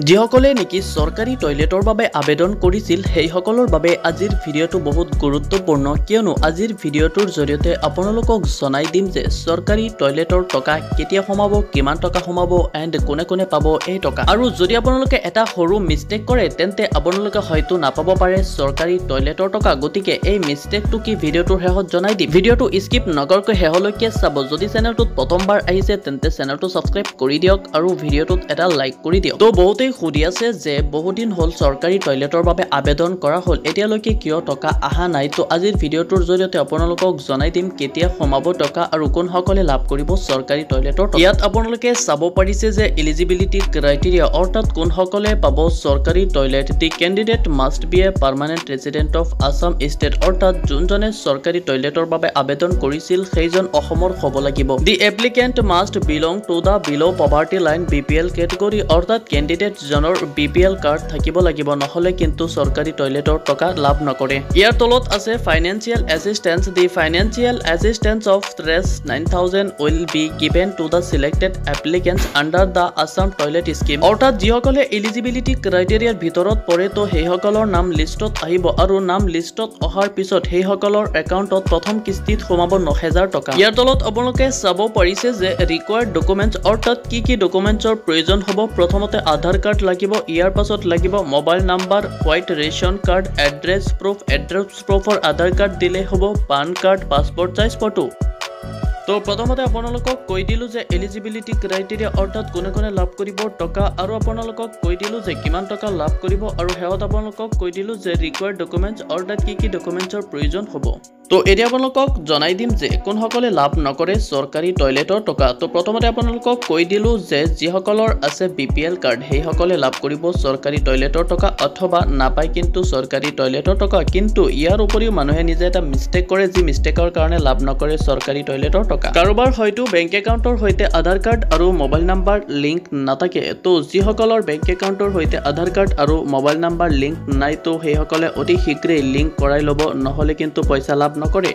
যিসকলে নেকি চৰকাৰী টয়লেটৰ বাবে আবেদন কৰিছিল সেইসকলৰ বাবে আজিৰ ভিডিঅ'টো বহুত গুৰুত্বপূৰ্ণ কিয়নো আজিৰ ভিডিঅ'টোৰ জৰিয়তে আপোনালোকক জনাই দিম যে চৰকাৰী টয়লেটৰ টকা কেতিয়া সোমাব কিমান টকা সোমাব এণ্ড কোনে কোনে পাব এই টকা আৰু যদি আপোনালোকে এটা সৰু মিষ্টেক কৰে তেন্তে আপোনালোকে হয়তো নাপাব পাৰে চৰকাৰী টয়লেটৰ টকা গতিকে এই মিষ্টেকটো কি ভিডিঅ'টোৰ শেষত জনাই দিম ভিডিঅ'টো স্কিপ নকৰাকৈ শেষলৈকে চাব যদি চেনেলটোত প্ৰথমবাৰ আহিছে তেন্তে চেনেলটো সাবস্ক্ৰাইব কৰি দিয়ক আৰু ভিডিঅ'টোত এটা লাইক কৰি দিয়ক তো বহুতেই সুধি আছে যে বহুদিন হল চৰকাৰী টয়লেটৰ বাবে আবেদন কৰা হল এতিয়ালৈকে কিয় টকা আহা নাই তো আজিৰ ভিডিঅ'টোৰ জৰিয়তে আপোনালোকক জনাই দিম কেতিয়া সোমাব টকা আৰু কোন সকলে লাভ কৰিব চৰকাৰী টয়লেটৰ টকা ইয়াত আপোনালোকে চাব পাৰিছে যে এলিজিবিলিটি ক্ৰাইটেৰিয়া অৰ্থাৎ কোন সকলে পাব চৰকাৰী toilet the candidate must be a permanent resident of Assam state অৰ্থাৎ যোনজনে চৰকাৰী টয়লেটৰ বাবে আবেদন কৰিছিল সেইজন অসমৰ হ'ব লাগিব the applicant must belong to the below poverty line BPL category অৰ্থাৎ কেণ্ডিডেট জনৰ বিপিএল কাৰ্ড থাকিব লাগিব নহলে কিন্তু চৰকাৰী টয়লেটৰ টকা লাভ নকৰে ইয়াৰ তলত আছে financial assistance the financial assistance of ত্ৰেছ 9000 will be given to the selected applicants under the Assam toilet scheme অৰ্থাৎ যিসকলে এলিজিবিলিটি ক্ৰাইটেৰিয়াৰ ভিতৰত পৰে তো সেইসকলৰ নাম লিষ্টত আহিব আৰু নাম লিষ্টত অহাৰ পিছত সেইসকলৰ একাউণ্টত প্ৰথম কিস্তিত সোমাব 9000 টকা ইয়াৰ তলত আপোনালোকে চাব পাৰিছে যে ৰিকোয়াৰ্ড ডকুমেন্টস অৰ্থাৎ কি ডকুমেন্টছৰ প্ৰয়োজন হ'ব প্ৰথমতে আধাৰ কাৰ্ড লাগিব ইয়াৰ পাছত লাগিব mobile number white ration card address প্ৰুফৰ আধাৰ কাৰ্ড দিলে হ'ব PAN card passport size photo তো প্ৰথমতে আপোনালোকক কৈ দিলো যে এলিজিবিলিটি ক্ৰাইটেৰিয়া অৰ্থাৎ কোনে কোনে লাভ কৰিব টকা আৰু আপোনালোকক কৈ দিলো যে কিমান টকা লাভ কৰিব আৰু হেয়ত আপোনালোকক কৈ দিলো যে ৰিকোয়াৰ্ড ডকুমেন্টস অৰ্থাৎ কি ডকুমেন্টছৰ প্ৰয়োজন হ'ব তো এতিয়া আপোনালোকক জনাই দিম যে কোন সকলে লাভ নকৰে চৰকাৰী টয়লেটৰ টকা তো প্ৰথমতে আপোনালোকক কৈ দিলো যে যিসকলৰ আছে বিপিএল কাৰ্ড সেই সকলে লাভ কৰিব চৰকাৰী টয়লেটৰ টকা অথবা নাপায় কিন্তু চৰকাৰী টয়লেটৰ টকা কিন্তু ইয়াৰ উপৰিও মানুহে নিজে এটা মিষ্টেক কৰে যি মিষ্টেকৰ কাৰণে লাভ নকৰে চৰকাৰী টয়লেটৰ টকা কাৰোবাৰ হয়তো বেংক একাউণ্টৰ সৈতে আধাৰ কাৰ্ড আৰু মোবাইল নাম্বাৰ লিংক নাথাকে তো যিসকলৰ বেংক একাউণ্টৰ সৈতে আধাৰ কাৰ্ড আৰু মোবাইল নাম্বাৰ লিংক নাই তো সেইসকলে অতি শীঘ্ৰে লিংক কৰাই ল'ব নহলে কিন্তু পইচা লাভ নকৰে